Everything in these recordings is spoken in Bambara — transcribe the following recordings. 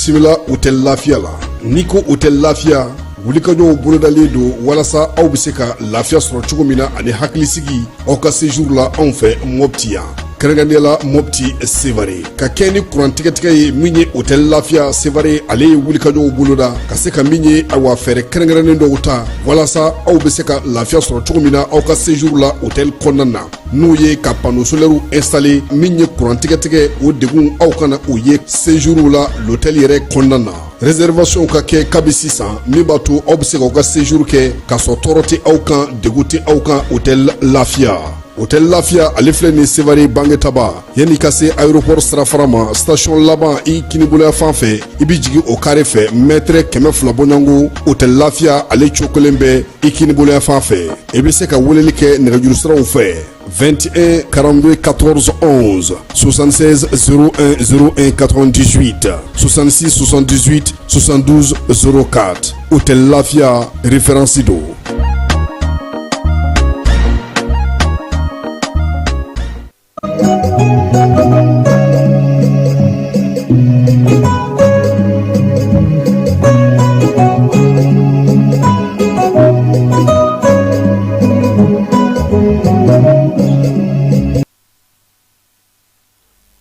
bisimila hôtel Lafia la. Niko hôtel Lafia wulikajɔw bolodalen do walasa aw bɛ se ka lafiya sɔrɔ cogo min na ani hakilisigi aw ka séjour la anw fɛ Mopti yan. Kɛrɛnkɛrɛnnenya Mopti Sevare ka kɛ ni kurantigɛtigɛ ye min ye hôtel Lafia Sevare ale ye wulikajɔw boloda ka se ka min ye awa fɛɛrɛ kɛrɛnkɛrɛnnen dɔw ta walasa aw bɛ se ka lafiya sɔrɔ cogo min na aw ka séjour la hôtel kɔnɔna na n'o ye ka panneau solaire installé min ye kurantigɛtigɛ o degun aw kana o ye séjour la l'hôtel yɛrɛ kɔnɔna na. Réservation ka kɛ kabi sisan min b'a to aw bɛ se k'aw ka séjour kɛ k'a sɔrɔ tɔɔrɔ tɛ aw kan degun tɛ aw kan hôtel Lafia. Hôtel Lafia ale filɛ ni Sevare Bangetaba yanni ka se aéroport sirafara ma station laban i kiniboloya fan fɛ i bi jigin o carré fɛ mètre 200 bɔɲɔngo hôtel Lafia ale cokolen bɛ i kiniboloya fan fɛ i bɛ se ka weleli kɛ nɛgɛjuru siraw fɛ 21 42 14 11 76 01 01 98 66 78 72 04 hôtel Lafia référence do.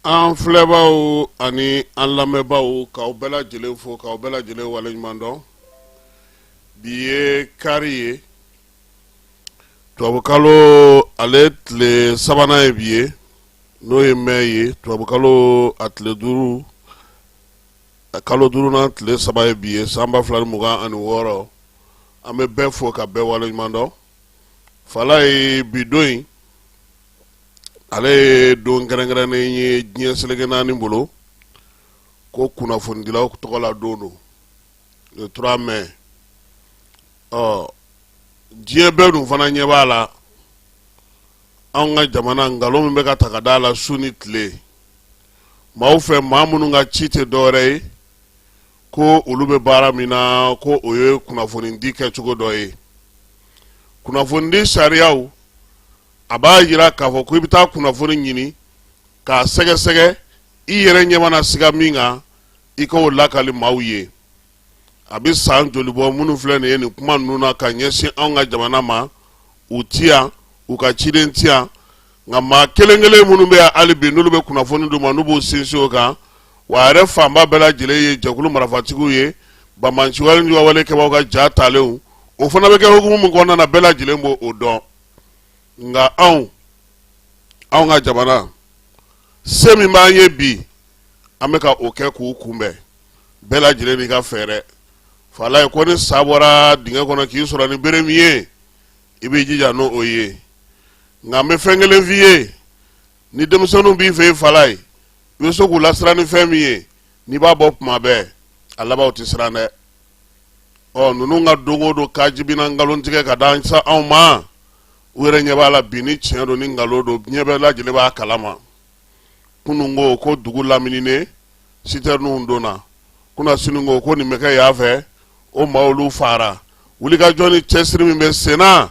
An filɛbaaw ani an lamɛnbaaw k'aw bɛɛ lajɛlen fo k'aw bɛɛ lajɛlen waleɲuman dɔn. Bi ye kari ye tubabukalo ale tile sabanan ye bi ye n'o ye mɛn ye tubabukalo a tile duuru kalo duurunan tile saba ye bi ye san 2026 an bɛ bɛɛ fo ka bɛɛ waleɲuman dɔn. Fala ye bi don in ale ye don kɛrɛnkɛrɛnnen ye diɲɛ seleke naani bolo ko kunnafonidilaw tɔgɔ la don do le 3 mai. Diɲɛ bɛɛ dun fana ɲɛ b'a la anw ka jamana ngalon min bɛ ka ta ka d'a la su ni tile maaw fɛ maa minnu ka ci tɛ dɔwɛrɛ ye ko olu bɛ baara min na ko o ye kunnafonidi kɛcogo dɔ ye. Kunnafonidi sariyaw a b'a jira k'a fɔ ko i bɛ taa kunnafoni ɲini k'a sɛgɛsɛgɛ i yɛrɛ ɲɛ mana siga min kan i k'o lakali maaw ye. A bɛ san joli bɔ minnu filɛ nin ye nin kuma ninnu na ka ɲɛsin anw ka jamana ma u ti yan u ka ciden ti yan nka maa kelen kelen minnu bɛ yan hali bi n'olu bɛ kunnafoni d'u ma n'u b'o sinsin o kan wa a yɛrɛ fanba bɛɛ lajɛlen ye jɛkulu marafatigiw ye banbanci wale kɛbagaw ka ja talenw o fana bɛ kɛ hukumu min kɔnɔna na bɛɛ lajɛlen b'o dɔn. Nga anw ka jamana se min b'an ye bi an bɛ ka o kɛ k'u kunbɛn bɛɛ lajɛlen n'i ka fɛɛrɛ. Fala ye ko ni sa bɔra dingɛ kɔnɔ k'i sɔrɔ ni bere min ye i b'i jija n'o o ye. Nka n bɛ fɛn kelen f'i ye ni denmisɛnninw b'i fɛ yen Fala ye i bɛ se k'u lasiran ni fɛn min ye n'i b'a bɔ tuma bɛɛ a laban o tɛ siran dɛ. Ninnu ka don o don kaji bina nkalon tigɛ ka da anw ma u yɛrɛ ɲɛ b'a la bi ni tiɲɛ don ni nkalon don ɲɛ bɛɛ lajɛlen b'a kalama. Kunun ko dugu lamininen citernunw donna kunna sini ko nin bɛ kɛ yan fɛ o maa olu fara wulikajɔ ni cɛsiri min bɛ sen na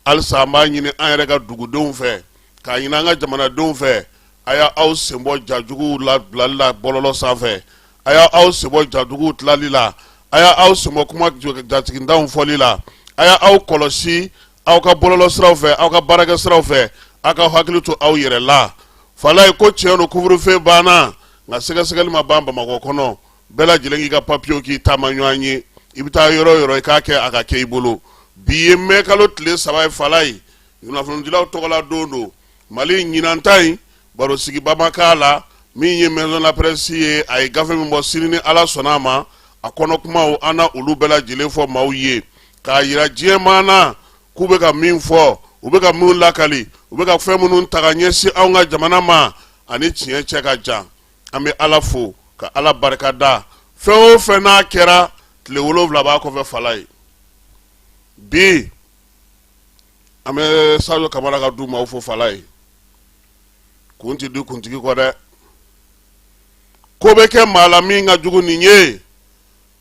halisa an b'a ɲini an yɛrɛ ka dugudenw fɛ k'a ɲini an ka jamanadenw fɛ a y'aw sen bɔ jajuguw labilali la bɔlɔlɔ sanfɛ a y'aw sen bɔ jajuguw tilali la a y'aw sen bɔ kuma jatigindanw fɔli la a y'aw kɔlɔsi aw ka bɔlɔlɔ siraw fɛ aw ka baarakɛ siraw fɛ aw ka hakili to aw yɛrɛ la. Fala ye ko tiɲɛ don couvre-feu banna nka sɛgɛsɛgɛli ma ban Bamakɔ kɔnɔ bɛɛ lajɛlen k'i ka papiyew k'i taama ɲɔgɔn ye i bɛ taa yɔrɔ yɔrɔ i k'a kɛ a ka kɛ i bolo. Bi ye mɛn kalo tile 3 ye Fala ye kunnafonidilaw tɔgɔla don do Mali ɲinanta in baro sigiba ma k'a la min ye maison de la presse ye a ye gafe min bɔ sini ni Ala sɔnna a ma a kɔnɔ kumaw an na olu bɛɛ lajɛlen fɔ maaw ye k'a yira diɲɛ maa na k'u bɛ ka min fɔ u bɛ ka minnu lakali u bɛ ka fɛn minnu ta ka ɲɛsin anw ka jamana ma ani tiɲɛ cɛ ka jan. An bɛ Ala fo ka Ala barika da fɛn o fɛn n'a kɛra tile 7 b'a kɔfɛ Fala ye. Bi an bɛ Sadio Kamara ka du maaw fo Fala ye kun tɛ di kuntigi kɔ dɛ. Ko bɛ kɛ maa la min ka jugu nin ye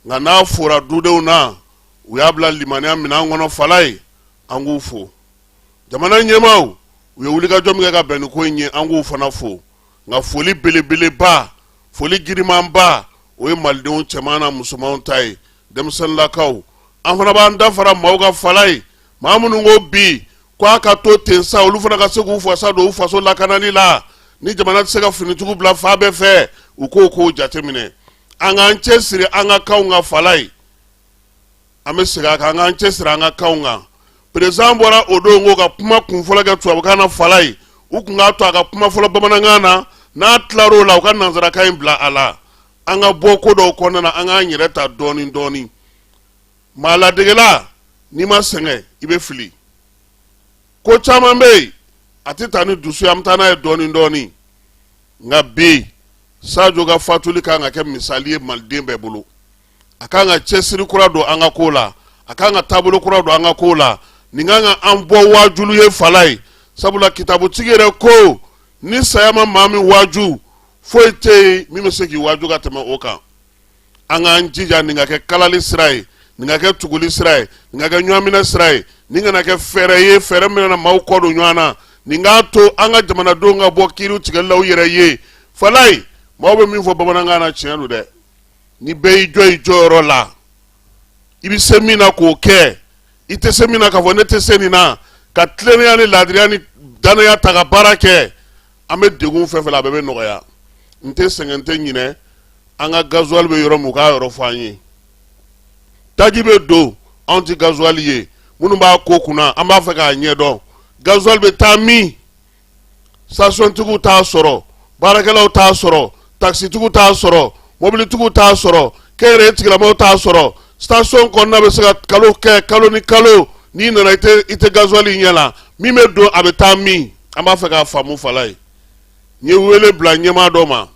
nka n'a fɔra dudenw na u y'a bila limaniya minɛn kɔnɔ Fala ye an k'u fo. Jamana ɲɛmaaw u ye wulikajɔ min kɛ ka bɛn ni ko in ye an k'u fana fo nka foli belebeleba foli girimanba o ye malidenw cɛman na musomanw ta ye denmisɛnnilakaw an fana b'an dafara maaw ka fala ye maa minnu ko bi ko a ka to ten sa olu fana ka se k'u fasa don u faso lakanali la ni jamana tɛ se ka finitigiw bila fa bɛɛ fɛ u k'o jateminɛ an k'an cɛsiri an ka kanw ka fala ye an bɛ segin a kan an k'an cɛsiri an ka kanw kan perezan bɔra o don ko ka kuma kunfɔlɔ kɛ tubabukan na fala ye u kun k'a to a ka kuma fɔlɔ bamanankan na n'a tilar'o la u ka nanzarakan in bila a la an ka bɔ ko dɔw kɔnɔna na an k'an yɛrɛ ta dɔɔni dɔɔni maa ladegela n'i ma sɛgɛn i bɛ fili ko caman bɛ yen a tɛ taa ni dusu ye an bɛ taa n'a ye dɔɔni dɔɔni nka bi Sadio ka fatuli kan ka kɛ misali ye maliden bɛɛ bolo a kan ka cɛsiri kura don an ka ko la a kan ka taabolo kura don an ka ko la nin kan ka an bɔ waajulu ye fala ye sabula kitabutigi yɛrɛ ko ni saya ma maa min waaju foyi tɛ yen min bɛ se k'i waaju ka tɛmɛ o kan an k'an jija nin ka kɛ kalali sira ye nin ka kɛ tuguli sira ye nin ka kɛ ɲɔgɔnminɛ sira ye nin kana kɛ fɛɛrɛ ye fɛɛrɛ min na maaw kɔ don ɲɔgɔn na nin k'a to an ka jamanadenw ka bɔ kiiriw tigɛli la u yɛrɛ ye fala ye maaw bɛ min fɔ bamanankan na tiɲɛ don dɛ ni bɛɛ y'i jɔ i jɔyɔrɔ la i bɛ se min na k'o kɛ i tɛ se min na k'a fɔ ne tɛ se nin na ka tilennenya ni laadiriya ni danaya ta ka baara kɛ an bɛ degun fɛn fɛn la a bɛɛ bɛ nɔgɔya n tɛ sɛgɛn n tɛ ɲinɛ an ka gazuwali bɛ yɔrɔ min u k'a yɔrɔ fɔ an ye daji bɛ don anw tɛ gazuwali ye minnu b'a ko kunna an b'a fɛ k'a ɲɛdɔn gazuwali bɛ taa min stasiyɔntigiw t'a sɔrɔ baarakɛlaw t'a sɔrɔ takisitigiw t'a sɔrɔ mobilitigiw t'a sɔrɔ kɛnyɛrɛye tigilamɔgɔw t'a sɔrɔ stasiyɔn kɔnɔna bɛ se ka kalo kɛ kalo ni kalo n'i nana i tɛ gazuwali ɲɛ la min bɛ don a bɛ taa min an b'a fɛ k'a faamu fala ye n ye wele bila ɲɛmaa dɔ ma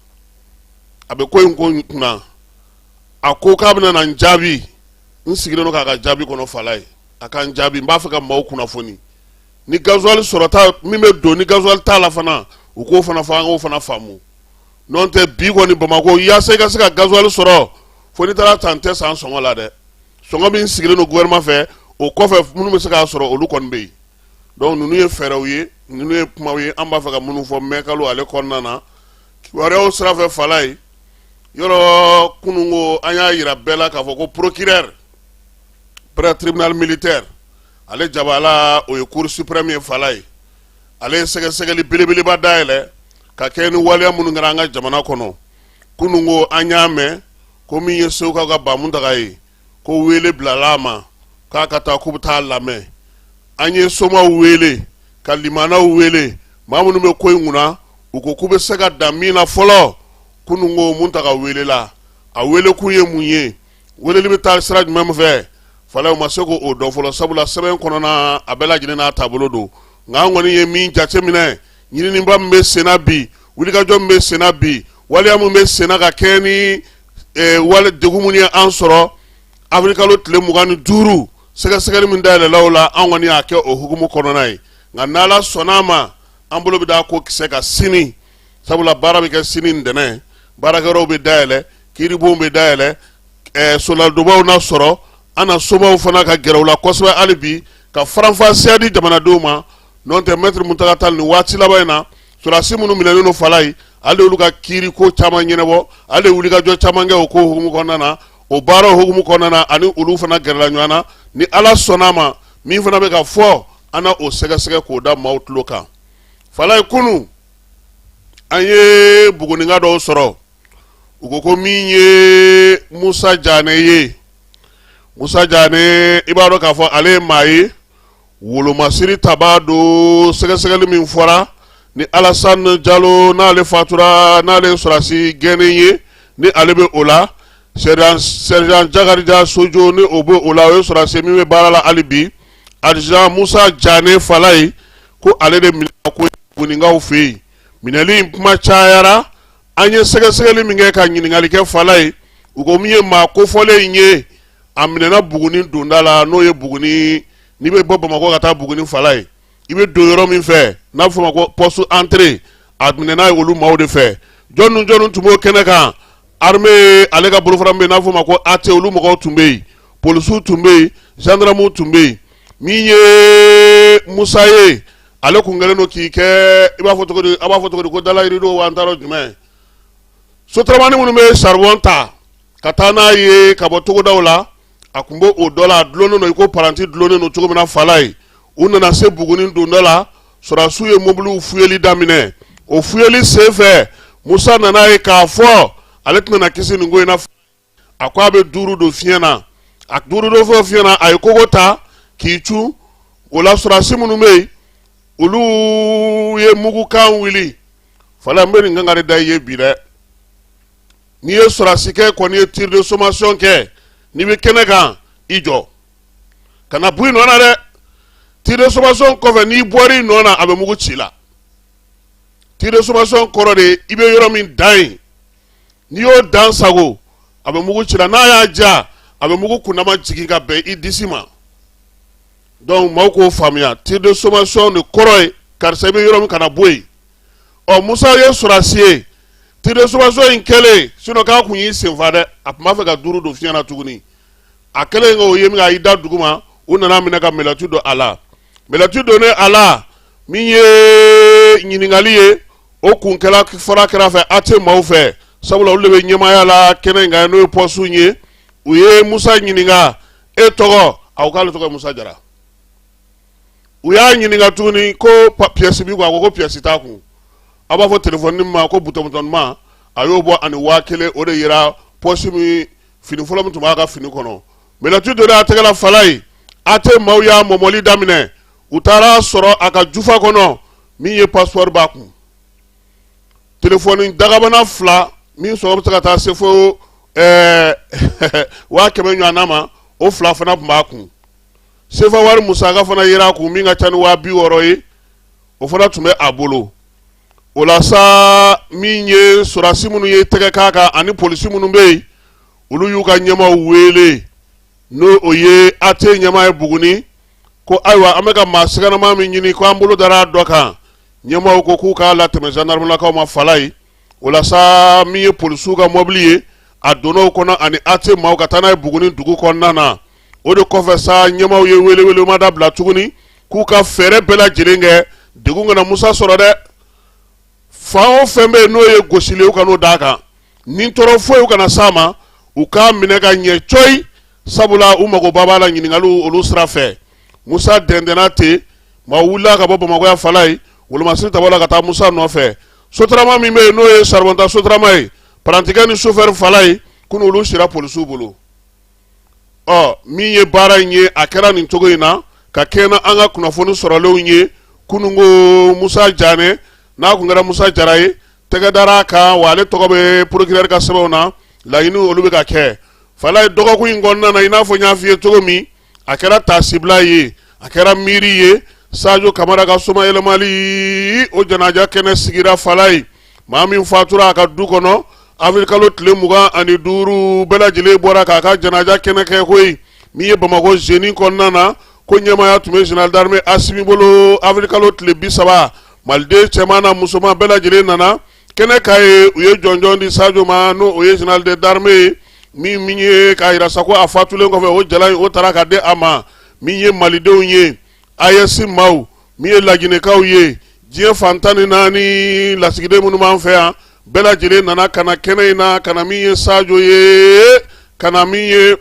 a bɛ ko in ko kunna a ko k'a bɛna na n jaabi n sigilen don k'a ka jaabi kɔnɔ fala ye a ka n jaabi n b'a fɛ ka maaw kunnafoni ni gazuwali sɔrɔta min bɛ don ni gazuwali t'a la fana u k'o fana fɔ an k'o fana faamu n'o tɛ bi kɔni Bamako yaasa i ka se ka gazuwali sɔrɔ fo n'i taara tan tɛ san sɔngɔ la dɛ sɔngɔ min sigilen don gouvernement fɛ o kɔfɛ minnu bɛ se k'a sɔrɔ olu kɔni bɛ yen donc ninnu ye fɛɛrɛw ye ninnu ye kumaw ye an b'a fɛ ka minnu fɔ mɛ kalo ale kɔnɔna na kibaruyaw sira fɛ fala ye yɔrɔ kunun ko an y'a yira bɛɛ la k'a fɔ ko procureur près tribunal militaire ale jabala o ye cour suprême ye fala ye ale ye sɛgɛsɛgɛli belebeleba dayɛlɛ ka kɛ ni waleya minnu kɛra an ka jamana kɔnɔ kunun ko an y'a mɛn ko min ye Segukaw ka Bamundaga ye ko wele bilala a ma k'a ka taa k'u bɛ taa lamɛn an ye somaw wele ka limanaw wele maa minnu bɛ ko in kunna u ko k'u bɛ se ka dan min na fɔlɔ kunun ko Muntaga wele la a wele kun ye mun ye weleli bɛ taa sira jumɛn min fɛ fala u ma se k'o dɔn fɔlɔ sabula sɛbɛn kɔnɔna a bɛɛ lajɛlen n'a taabolo don nka an kɔni ye min jateminɛ ɲininiba min bɛ senna bi wulikajɔ min bɛ senna bi waleya min bɛ senna ka kɛ ni wale degun minnu ye an sɔrɔ afirikalo tile 25 sɛgɛsɛgɛli min dayɛlɛla o la an kɔni y'a kɛ o hukumu kɔnɔna ye nka n'Ala sɔnn'a ma an bolo bɛ da ko kisɛ ka sini sabula baara bɛ kɛ sini ntɛnɛn baarakɛyɔrɔw bɛ dayɛlɛ kiiribonw bɛ dayɛlɛ soldats na sɔrɔ an na somaw fana ka gɛrɛ u la kosɛbɛ hali bi ka faranfasiya di jamanadenw ma n'o tɛ maitre Muntaga Tall nin waati laban in na sɔrɔdasi minnu minɛnen don fala ye ale olu ka kiiri ko caman ɲɛnabɔ ale wulikajɔ caman kɛ o ko hukumu kɔnɔna na o baaraw hukumu kɔnɔna na ani olu fana gɛrɛla ɲɔgɔn na ni Ala sɔnn'a ma min fana bɛ ka fɔ an na o sɛgɛsɛgɛ k'o da maaw tulo kan fala ye kunun an ye buguninka dɔw sɔrɔ u ko min ye Musa Jane ye Musa Jane i b'a dɔn k'a fɔ ale ye maa ye wolomasiri tabaa don sɛgɛsɛgɛli min fɔra ni Alassane Diallo n'ale fatura n'ale sɔrɔdasi gɛnnen ye ni ale bɛ o la sergent Jakarija Sojo ni o bɛ o la o ye sɔrɔdasi min bɛ baara la hali bi adjudant Musa Jane fala ye ko ale de minɛna ko buguninkaw fɛ yen minɛli in kuma cayara an ye sɛgɛsɛgɛli min kɛ ka ɲininkali kɛ fala ye u ko min ye maa kofɔlen in ye a minɛna Buguni donda la n'o ye Buguni n'i bɛ bɔ Bamako ka taa Buguni fala ye i bɛ don yɔrɔ min fɛ n'a fɔ ma ko poste entrée a minɛna olu maaw de fɛ jɔn ni tun b'o kɛnɛ kan armée ale ka bolofara min bɛ n'a fɔ ma ko AT olu mɔgɔw tun bɛ yen polisiw tun bɛ yen gendarmew tun bɛ yen min ye Musa ye ale kun kɛlen don k'i kɛ i b'a fɔ cogo di ko dalayiri don wa an taara jumɛn sotaramani minnu bɛ charbon ta katana ye kabotogo dawla akumbo o dola dlono no iko paranti dlono no cogo mina falai unana se bugunin dondola sorasu ye mobulu fuyeli damine o fuyeli sefe Musa nana ye ka fo ale tena kisi ngo ina akwa be duru do fiena ak duru do fo fiena ay kogota kichu ola sorasi munumei ulu ye mugu kan wili fala mbeni ngangare da ye bire ni ye sorasi ke ko ni ye tir de sommation ke ni be kenega ijo kana bui no na de tir de sommation ko ve ni bori no na abe mugu chila tir de sommation koro de ibe yoro min dai ni yo dansago abe mugu chila na ya ja abe mugu kunama jiginga be idisima donc mako famia tir de sommation de koroy car c'est be yoro min kana boy o Musa ye sorasi tir de sommation inkele sino ka kunyi senfade apma fe ga duru do fiana tuguni akele ngo yemi ga ida duguma unana mina ka melatu do ala melatu do ne ala minye nyiningali o kunkela fora kera fe ate maufe sabula ulebe nyema ya la kene nga no posu nye uye Musa nyininga togo awkalo togo Musa jara uya nyininga tuni ko pièce bi ko pièce ta ku aba fo telephone ma ko buton ma ayobo ani wakele o de yira posu mi fini folo mutu ma ga fini kono melatu do da tegala falai ate mawya momoli damine utara soro aka jufa kono mi ye passeport ba ku telephone dagabana fla min so bata ta se fo wa kemenyo anama o fla fana ba ku se fa war Musa ga fana yira ku mi nga tan wa bi woro yi o fana tume abolo o la sa minye sorasi munu ye tege kaka ani polisi munu be ulu yuka nyama wele no oye ate nyama e buguni ko aywa amega masigana ma mi nyini ko ambulo dara doka nyama ko ku ka la teme gendarme la ka ma falai o la sa mi polisu ga mobilier adono ko na ani ate ma ka tana e buguni dugu ko nana o de ko fe sa nyama ye wele ma da bla tuguni ku ka fere bela jirenge dugu ngana Musa soro de fao fembe no ye gosile u kanu daka nin toro fo u kana sama u ka minega nye choi sabula umago babala nyiningalu olusra fe Musa dendenate ma wula ka bobo magoya falai wulu masiri tabala ka ta Musa no fe sotrama mi me no ye sarbonta sotrama e pratika ni chauffeur falai kunu ulu shira polisu bulu o mi ye bara nye akera ni togo ina ka kena anga kuna fonu soralo nye kunu ngo Musa jane na kungara Musa jaraye tega dara ka wale togo be procureur ka sebona la inu olu be ka ke fala dogo ku ngonna na ina fo nya fiye togo mi akera tasibla ye akera miri ye sajo kamara ka soma elemali o janaja kene sigira falai mami fatura ka du kono afrika lo tle muga ani duru bela jile bora ka janaja kene ke koy mi ye bamako jeni konna na ko nyama ya tume general d'armée asimi bolo afrika lo tle bisaba malde chemana musoma bela jile nana kene kay uye jonjon di sajo ma no uye general d'armée mi minye kayira sako afatule ngo fe o jala o taraka de ama minye malide unye ayesi mau miye lagine kauye je fantani nani lasigide munu manfea bela jile nana kana kene ina kana miye sajo ye kana miye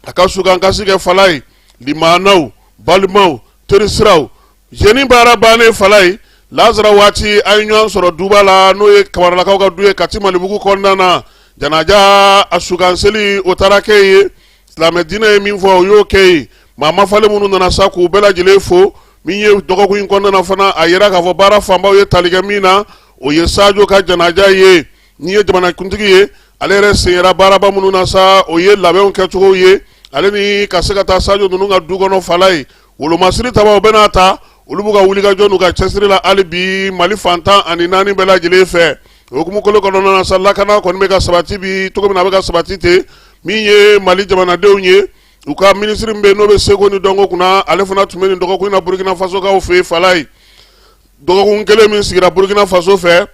akasuka nkasike falai limanau balmau terisrau jeni bara bane falai lazara wati aynyon soro dubala no ye kamarala kauka duye katima libugu kondana janaja asukanseli otarakeye islamedina ye minfo yoke mama fale munu nana saku bela jile fo minye dogo kuin kondana fana ayera ka fo bara famba ye taliga mina o ye sajo ka janaja ye niye jamana kuntigi ye alere seyera bara ba munu nasa o ye labeon ketugo ye ale ni kasekata sajo nununga dugono falai wolo masiri taba benata ulubuga wuliga jonu ga chesri la alibi mali fanta ani nani bela jile fe okumu kolo kono na sallaka na ko mega sabati bi to ko na bega sabati te minye mali jamana dewnye uka ministre mbe no be segoni dongo kuna alefuna tumeni dogo kuna Burkina Faso ka ofe falai dogo kun kele min sigira Burkina Faso fe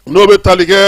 no be talige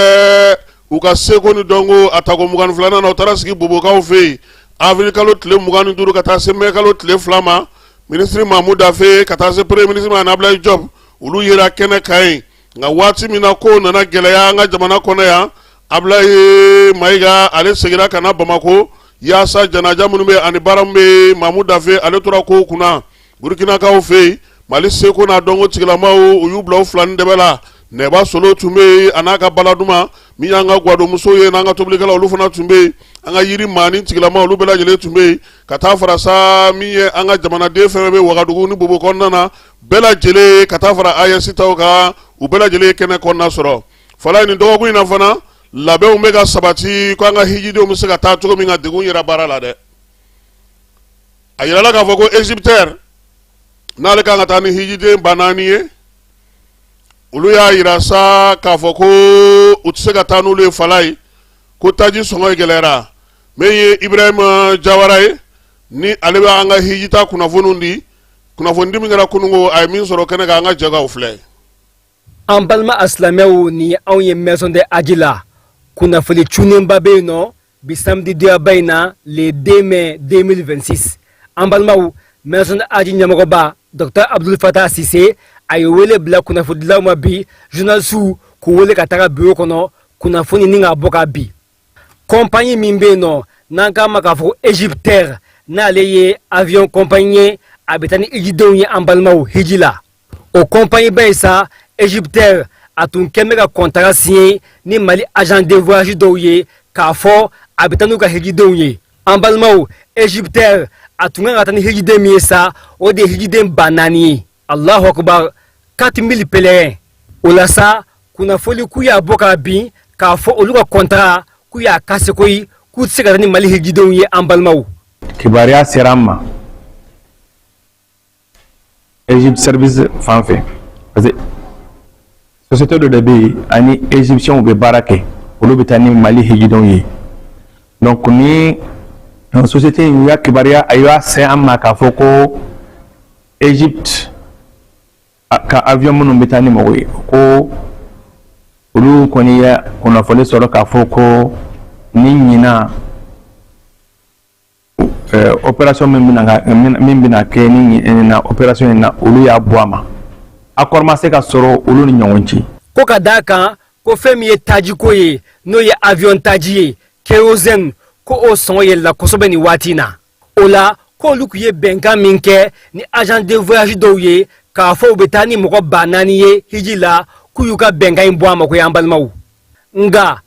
uka segoni dongo atago mugan flana na otarasiki bobo ka ofe afrika lo tle mugan duru kata semme ka lo tle flama ministre Mahmoud Afe kata se premier ministre Anabla Job ulu yera kene kai nga wati mina ko nana gelaya nga jamana kona ya Ablaye Maïga ale segira kana Bamako yasa janaja minnu bɛ ani baara min bɛ Mamu Dafe ale tora ko kunna Burkinakaw fɛ yen Mali seko n'a dɔnko tigilamaw u y'u bila u fila ni dɛbɛ la Nɛba Solo tun bɛ yen a n'a ka baladuma min y'an ka gwadumuso ye n'an ka tobilikɛlaw olu fana tun bɛ yen an ka yiri maani tigilamaw olu bɛɛ lajɛlen tun bɛ yen ka taa fara sa min ye an ka jamanaden fɛn bɛ Wagadugu ni Bobo kɔnɔna na bɛɛ lajɛlen ka taa fara AES taw kan u bɛɛ lajɛlen kɛnɛ kɔnɔna sɔrɔ fala nin dɔgɔkun in na fana labɛnw bɛ ka sabati ko an ka hijidenw bɛ se ka taa cogo min ka degun yɛrɛ baara la dɛ a yirala k'a fɔ ko Égyptaire n'ale kan ka taa ni hijiden ba naani ye olu y'a yira sa k'a fɔ ko u tɛ se ka taa n'olu ye fala ye ko taji sɔngɔ gɛlɛyara min ye Ibrahima Jawara ye ni ale bɛ an ka hijita kunnafoniw di kunnafoni di min kɛra kununko a ye min sɔrɔ kɛnɛ kan an ka jɛgɛw filɛ an balima asilamɛw ni anw ye maison de aji la kunnafoni cunenba bɛ yen nɔ bi samedi doyaba in na le 2 mai 2026 an balimaw maison de aji ɲɛmɔgɔba Dr Abdul Fatah Sise a ye wele bila kunnafonidilaw ma bi journalisiw k'u wele ka taga bureau kɔnɔ kunnafoni ni ka bɔ ka bi compagnie min bɛ yen nɔ n'an k'a ma k'a fɔ Égyptaire n'ale ye avion compagnie ye a bɛ taa ni hijidenw ye an balimaw hiji la o compagnie ba ye sa Égyptaire a tun kɛn bɛ ka contrat signé ni Mali agent de voyage dɔw ye k'a fɔ a bɛ taa n'u ka hijidenw ye an balimaw Égyptaire a tun kan ka taa ni hijiden min ye sa o de ye hijiden ba naani ye Allahu Akbar 4000 pèlerins o la sa kunnafoni k'u y'a bɔ k'a bin k'a fɔ olu ka contrat k'u y'a kase koyi k'u tɛ se ka taa ni Mali hijidenw ye an balimaw kibaruya sera an ma Egypte service fan fɛ parce que société dɔ de bɛ yen ani égyptiens bɛ baara kɛ olu bɛ taa ni Mali hijidenw ye donc ni société in y'a kibaruya a y'a sɛn an ma k'a fɔ ko Egypte ka avion minnu bɛ taa ni mɔgɔ ye ko olu kɔni ye kunnafoni sɔrɔ k'a fɔ ko ni ɲinan opération min bɛna kɛ ni na opération in na olu y'a bɔ a ma accord ma se ka sɔrɔ olu ni ɲɔgɔn cɛ ko ka d'a kan ko fɛn min ye tajiko ye n'o ye avion taji ye kérosène ko o sɔngɔ yɛlɛla kosɛbɛ nin waati in na o la k'olu tun ye bɛnkan min kɛ ni agent de voyage dɔw ye k'a fɔ u bɛ taa ni mɔgɔ ba naani ye hiji la k'u y'u ka bɛnkan in bɔ a ma ko y'an balimaw nga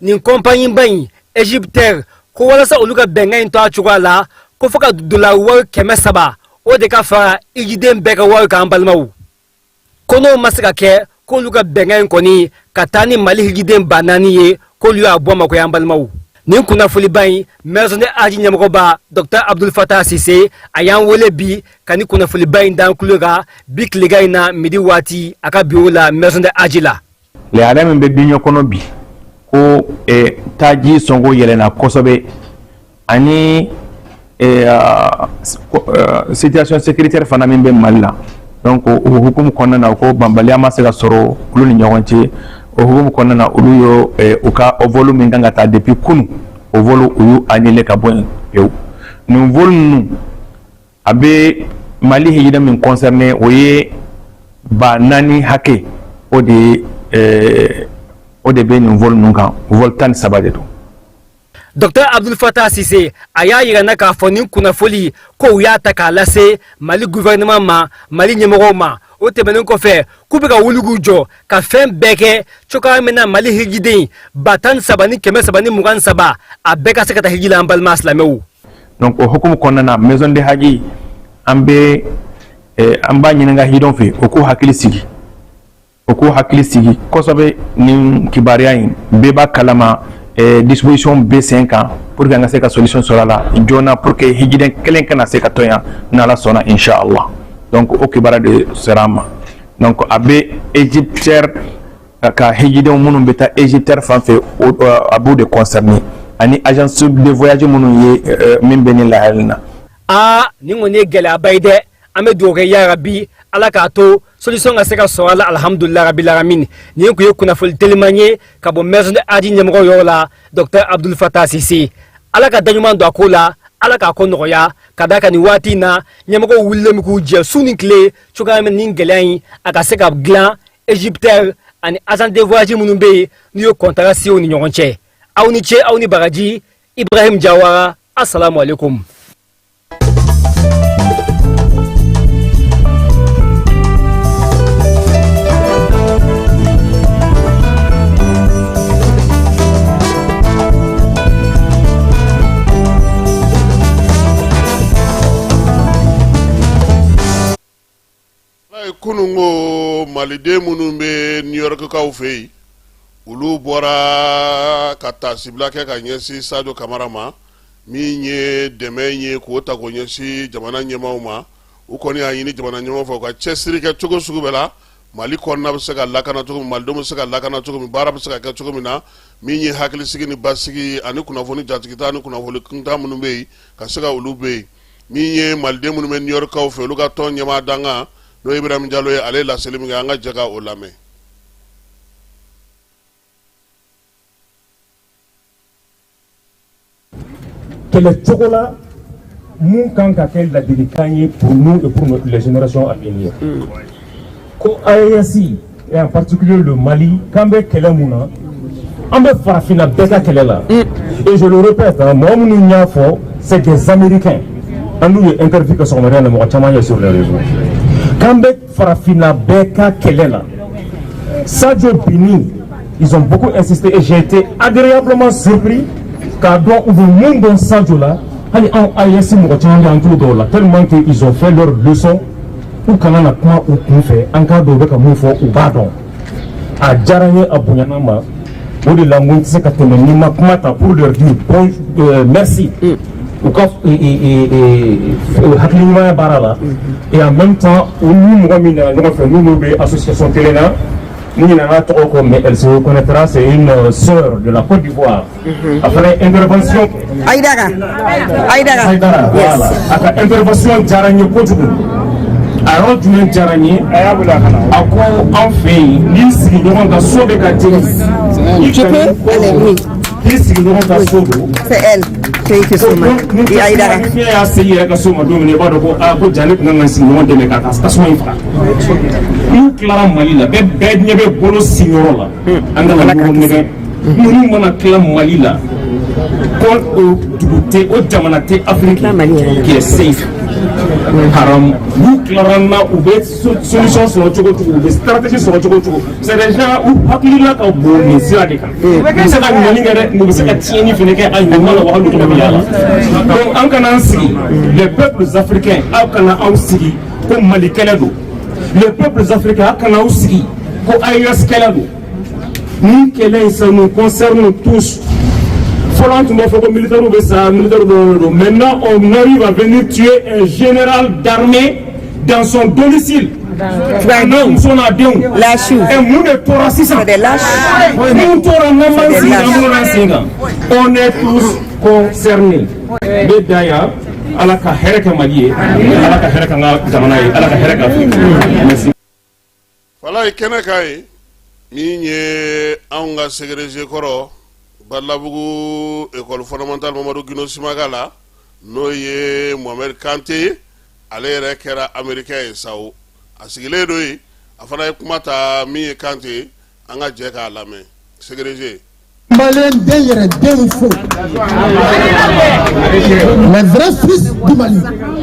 nin compagnie ba in Égyptaire ko walasa olu ka bɛnkan in to a cogoya la ko fo ka $300 o de ka fara hijiden bɛɛ ka wari kan an balimaw ko n'o ma se ka kɛ k'olu ka bɛnkan in kɔni ka taa ni Mali hijiden ba naani ye k'olu y'a bɔ a ma ko y'an balimaw nin kunnafoniba in maison de aji ɲɛmɔgɔba Dr Abdul Fatah Sise a y'an wele bi ka ni kunnafoniba in d'an kulo kan bi tilegan in na midi waati a ka bureau la maison de aji la laada min bɛ diɲɛ kɔnɔ bi ko taji sɔngɔ yɛlɛnna kosɛbɛ ani situation sécuritaire fana min bɛ Mali la donc o hukumu kɔnɔna na ko banbaliya ma se ka sɔrɔ olu ni ɲɔgɔn cɛ o hukumu kɔnɔna na olu ye u ka vol min kan ka taa depuis kunu o vol u y'u annulé ka bɔ yen pewu nin vol ninnu a bɛ Mali hijida min concerné o ye ba naani hakɛ o de bɛ nin vol ninnu kan vol 13 de don. Dr Abdul Fatah Sise a y'a yira na k'a fɔ nin kunnafoni ko u y'a ta k'a lase Mali gouvernement ma Mali ɲɛmɔgɔw ma o tɛmɛnen kɔfɛ k'u bɛ ka wuli k'u jɔ ka fɛn bɛɛ kɛ cogoya min na Mali hijiden ba 13 ni 327 a bɛɛ ka se ka taa hiji la an balima silamɛw. donc o hukumu kɔnɔna na maison de haji an b'a ɲini ka hijidɔw fɛ o k'u hakili sigi kosɛbɛ nin kibaruya in bɛɛ b'a kalama disposition bɛ sen kan pour que an ka se ka solution sɔrɔ a la joona pour que hijiden kelen kana se ka tɔɲa n'Ala sɔnna inshallah donc o kibaruya de sera an ma donc a bɛ Égyptaire ka hijidenw minnu bɛ taa Égyptaire fan fɛ a b'u de concerner ani agence de voyage minnu ye min bɛ ni lahali na. Nin kɔni ye gɛlɛyaba ye dɛ an bɛ dugawu kɛ ya Rabi Ala k'a to solution ka se ka sɔrɔ a la alhamdulilahi rabbil alamin nin kun ye kunnafoni teliman ye ka bɔ maison de aji ɲɛmɔgɔ yɔrɔ la Dr Abdul Fatah Sise Ala ka daɲuman don a ko la Ala k'a ko nɔgɔya ka da ka nin waati in na ɲɛmɔgɔw wulilen bɛ k'u jɛ su ni tile cogoya min nin gɛlɛya in a ka se ka dilan Égyptaire ani agent de voyage minnu bɛ yen n'u ye kɔntara si u ni ɲɔgɔn cɛ aw ni ce aw ni bagaji Ibrahim Jawara assalamu alaikum. Kunungo malide minnu bɛ New York kaw fɛ yen olu bɔra ka taa sibila kɛ ka ɲɛsin Sadio Kamara ma min ye dɛmɛ ye k'o ta k'o ɲɛsin jamana ɲɛmaaw ma u kɔni y'a ɲini jamana ɲɛmaaw fɛ u ka cɛsiri kɛ cogo sugu bɛɛ la Mali kɔnɔna bɛ se ka lakana cogo min malidenw bɛ se ka lakana cogo min baara bɛ se ka kɛ cogo min na min ye hakilisigi ni basigi ani kunnafoni jatigita ani kunnafoni kunta minnu bɛ yen ka se ka olu bɛ yen min ye maliden minnu bɛ New York kaw fɛ olu ka tɔn ɲɛmaa danga n'o Ibrahim Jalo ye ale laseli min kɛ an ka jɛ ka o lamɛn. Kɛlɛ cogo la mun kan ka kɛ ladilikan ye pour nous et pour les générations à venir. Ko AES et en particulier le Mali kan bɛ kɛlɛ mun na an bɛ farafinna bɛɛ ka kɛlɛ la. Et je le répète mɔgɔ minnu y'a fɔ c'est des Américains an n'u ye interview kɛ sɔgɔmada in na mɔgɔ caman ye sur les réseaux. Quand Farafina Beka Kelela, Sadio Bini, ils ont beaucoup insisté et j'ai été agréablement surpris car dans le monde de Sadio là, tellement qu'ils ont fait leur leçon ou quand on a quoi ou qu'on fait, en cas de Beka Moufo ou Badon. À Djaranye Abouyanama, ou de la Montse Katemeni pour leur dire bon, merci. Et en même temps, nous association Téléna, mais elle se reconnaîtra, c'est une sœur de la Côte d'Ivoire. Après intervention, Aïdara, voilà. Après intervention Djaranye Kojougou. Alors tu es Djaranye, à quoi on fait, ils s'ignorent dans son bécatis. Tu peux aller, oui. C'est elle. Thank you so much. Qui est safe. Haram, nous clarement ouvert solution sur le choco, stratégie sur le choco. C'est déjà où Hakilila a bourné sur la décade. C'est la manière nous sommes à tirer Fénéka à une manière donc en Kanansi, les peuples africains, en Kanansi, comme Mali Kanado, les peuples africains, en Kanansi, comme Ayos Kanado, nous qui nous concernent tous. Maintenant, on arrive à venir tuer un général d'armée dans son domicile. On est tous concernés. Mais d'ailleurs, à la carrière Mali, à la carrière Zamanaï, à la carrière Afrique. Merci. Voilà, Kenakaï, Migné, Anga Ségrégé Koro. Balabougou école fondamentale Mamadou Guino Simagala no ye Mohamed Kanté ale yɛrɛ kɛra américain ye sawo a sigilen do ye a fana ye kuma ta min ye Kanté an ka jɛ k'a lamɛn Ségrégé Malien den yɛrɛ den fo les vrais fils du Mali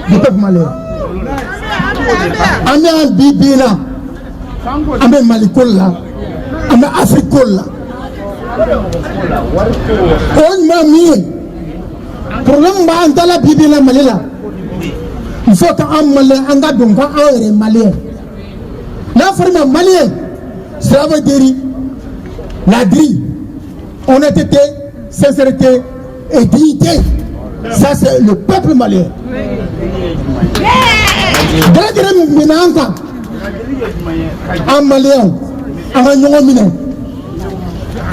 du peuple malien an bɛ an bi na an bɛ Mali ko la an bɛ Afrique ko la on m'a mis problème b'a antala bibi la Mali la il faut qu'un Malien anga donc un Malien la forme malien ça veut dire la grille honnêteté sincérité et dignité ça c'est le peuple malien d'ailleurs minanga un Malien un nyongomine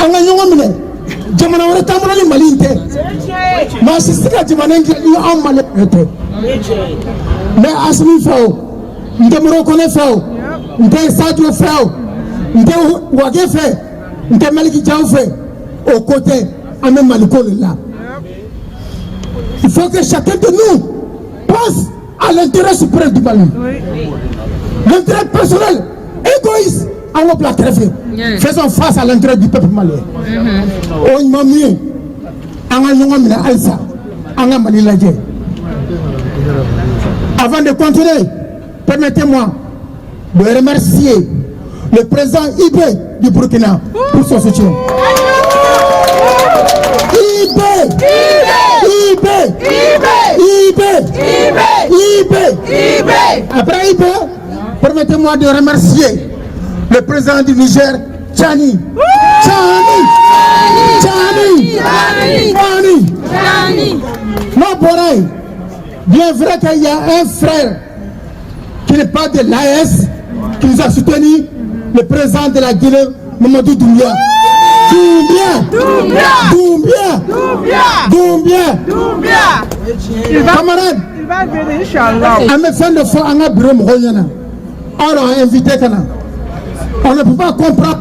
anga nyongo mine jamana wara tamana ni Mali inte ma sisika jamana ngi yu am Mali ete mais asmi fao ndemro kone fao nde Sadio fao nde wage fe nde Maliki Diaw fe au côté amé Maliko là il faut que chacun de nous pense à l'intérêt suprême du Mali l'intérêt personnel égoïste on va plat très faisons face à l'intérêt du peuple malien. On m'a mis avant de continuer, permettez-moi de remercier le président Ibé du Burkina pour son soutien. Après Ibé, permettez-moi de remercier le président du Niger, Tchani. Non, Boré, bien vrai qu'il y a un frère qui n'est pas de l'AS qui nous a soutenu, le président de la Guinée, Mamadou Doumbia. Camarade, un médecin de foi en a bureau, on l'a invité. On ne peut pas comprendre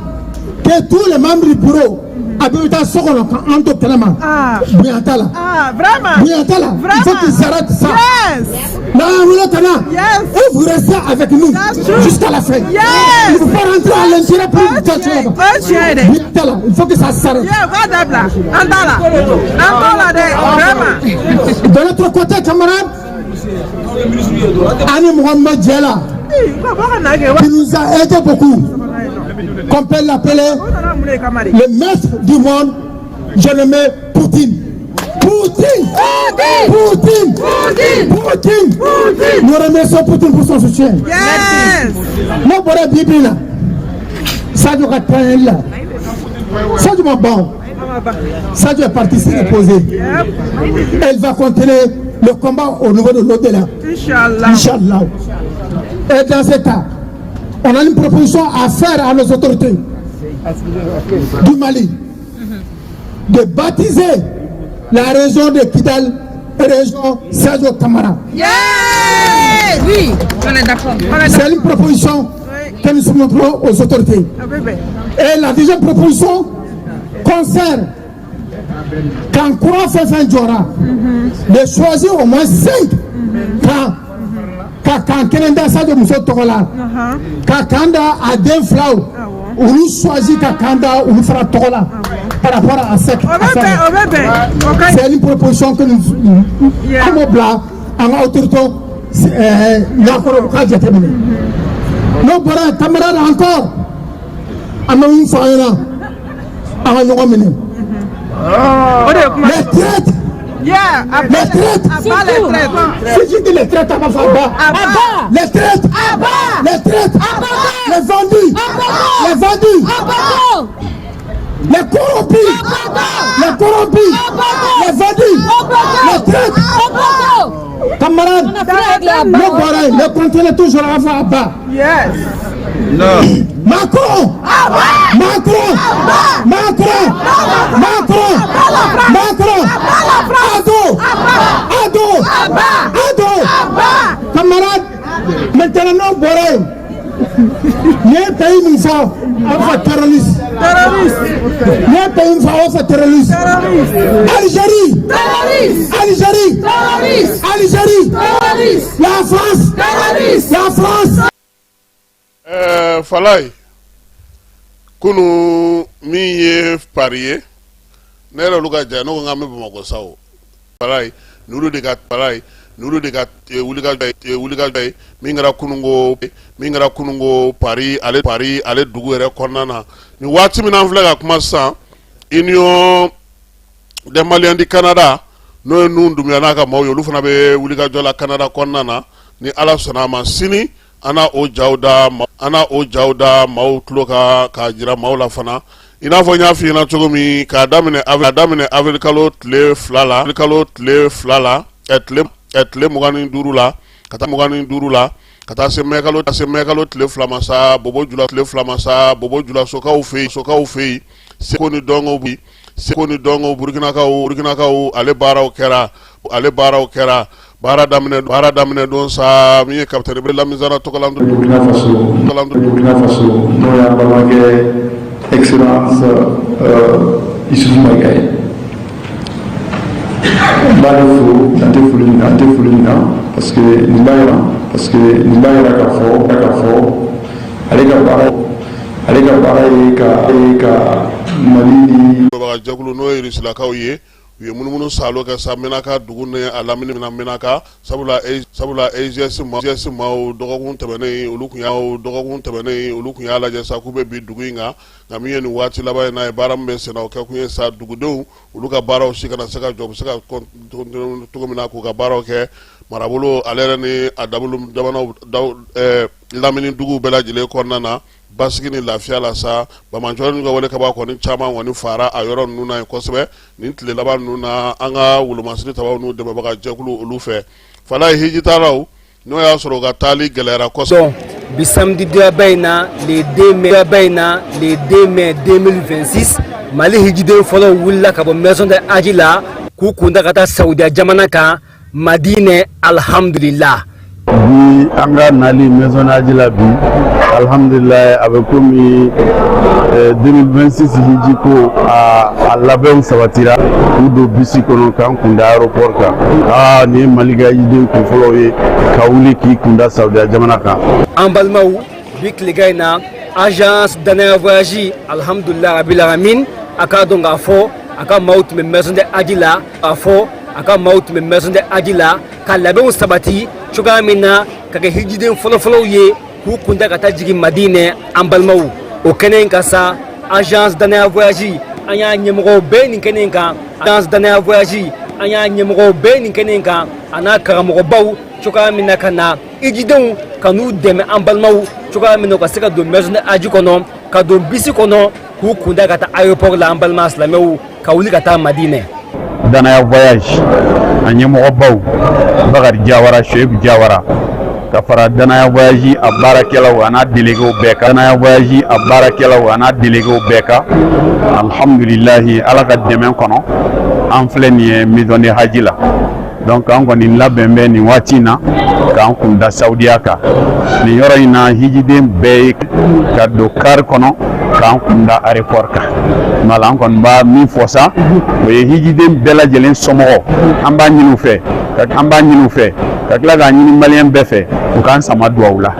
que tous les membres du bureau habitent sur le camp vraiment. Il faut qu'ils arrêtent ça. Et vous restez avec nous jusqu'à la fin. Il ne faut pas rentrer à l'intérieur pour il faut que ça s'arrête. De l'autre côté, camarade, Annie Mohamed Djela, qui nous a aidé beaucoup, qu'on peut l'appeler le maître du monde, je le mets Poutine. Nous remercions Poutine pour son soutien. Mon bonheur Bibina, ça doit être là. Ça doit être bon. Ça doit partir se reposer. Elle va continuer le combat au niveau de l'au-delà. Inch'Allah. Et dans cet cas, on a une proposition à faire à nos autorités du Mali de baptiser la région de Kidal région Sergio Camara. Oui, on est d'accord. C'est une proposition que nous soumettrons aux autorités. Et la deuxième proposition concerne quand Koura Fefen Djora de choisir au moins 5 quand Kenenda Sadio Mousso Togola, quand Kanda a deux flau, on nous choisit quand Kanda on nous fera Togola par rapport à cette affaire. C'est une proposition que nous avons blanc en autorité. Nos camarades encore, à nous faire à nous ramener. Les traites. Les traites. Si je dis les traites, à ma femme. Les traites. Les traites. Les vendus. Les vendus. Les corrompus. Les corrompus. Les vendus. Les traites. Camarades, le contrôle est toujours à bas. Macron. Camarades, maintenant, Boré. Les pays nous font terroristes. Les pays nous font terroristes. Algérie. La France. Falay. Kunu mi parier. Nera luga jano ngame bamako sawo. Falay. Nuru de wuliga bay mingara kunungo Paris ale dugu ere konana ni wati mina vlega kuma sa union des Maliens du Canada no nundu mi anaka mawo lu fana be wuliga jola Canada konana ni ala sonama sini ana o jawda maw kloka ka jira mawla fana ina fo nya fi na togomi ka damine avril kalo tle flala etle mugani durula kata se mekalo tle flamasa bobo jula soka fe sekoni dongo burkina ka ale baraw kera bara damine don sa mi capitaine be la mizara tokalandu Burkina Faso no ya balage excellence Issoufou Magaye Balefou nante fulina parce que ni bayra ka fo ale ka bara ale ka baara ye ka Mali ni baga jakulu no ye risilakaw ye u ye munumunu salo kɛ sa Menaka dugu ni a lamini na Menaka sabula AGS maaw dɔgɔkun tɛmɛnen olu kun y'a lajɛ sa k'u bɛ bi dugu in kan nka min ye nin waati laban in na ye baara min bɛ senna o kɛ kun ye sa dugudenw olu ka baaraw si kana se ka jɔ u bɛ se ka cogo min na k'u ka baaraw kɛ marabolo ale yɛrɛ ni a lamini dugu bɛɛ lajɛlen kɔnɔna na basigi ni lafiya la sa Bamanjɔ ninnu ka wale kaba kɔni caman kɔni fara a yɔrɔ ninnu na yen kosɛbɛ nin tile laban ninnu na an ka wolomasiri tabaw n'u dɛmɛbaga jɛkulu olu fɛ fala ye hijitalaw n'o y'a sɔrɔ u ka taali gɛlɛyara kosɛbɛ. Bi samedi doyaba in na le 2 mai 2026 Mali hijiden fɔlɔ wulila ka bɔ maison de aji la k'u kunda ka taa Saudiya jamana kan Madinɛ alhamdulillah. Bi an ka nali maison aji la bi alhamdulillah a bɛ komi 2026 hiji ko a labɛnw sabatira k'u don bisi kɔnɔ k'an kunda aéroport kan ni Mali ka hijiden kun fɔlɔ ye ka wuli k'i kunda Saudiya jamana kan. An balimaw bi tilega in na agence Danaya Voyage alhamdulillah rabbil alamin a k'a dɔn k'a fɔ a ka maaw tun bɛ maison de aji la ka labɛnw sabati cogoya min na ka kɛ hijiden fɔlɔfɔlɔw ye k'u kunda ka taa jigin Madinɛ an balimaw o kɛnɛ in kan sa agence Danaya Voyage an y'a ɲɛmɔgɔw bɛɛ nin kɛnɛ in kan agence Danaya Voyage an y'a ɲɛmɔgɔw bɛɛ nin kɛnɛ in kan a n'a karamɔgɔbaw cogoya min na ka na hijidenw ka n'u dɛmɛ an balimaw cogoya min na ka se ka don maison de aji kɔnɔ ka don bisi kɔnɔ k'u kunda ka taa aéroport la an balima silamɛw ka wuli ka taa Madinɛ. Danaya Voyage a ɲɛmɔgɔbaw Bakari Jawara Shoaib Jawara ka fara Danaya Voyage a baarakɛlaw a n'a délégués bɛɛ kan alhamdulilahi ala ka dɛmɛ kɔnɔ an filɛ nin ye maison de haji la donc an kɔni labɛn bɛ nin waati in na k'an kun da Saudiya kan nin yɔrɔ in na hijiden bɛɛ ye ka don car kɔnɔ k'an kun da aéroport kan mala an kɔni b'a min fɔ sa o ye hijiden bɛɛ lajɛlen somɔgɔw an b'a ɲini u fɛ ka tila k'a ɲini maliyɛn bɛɛ fɛ u k'an sama duwawu la.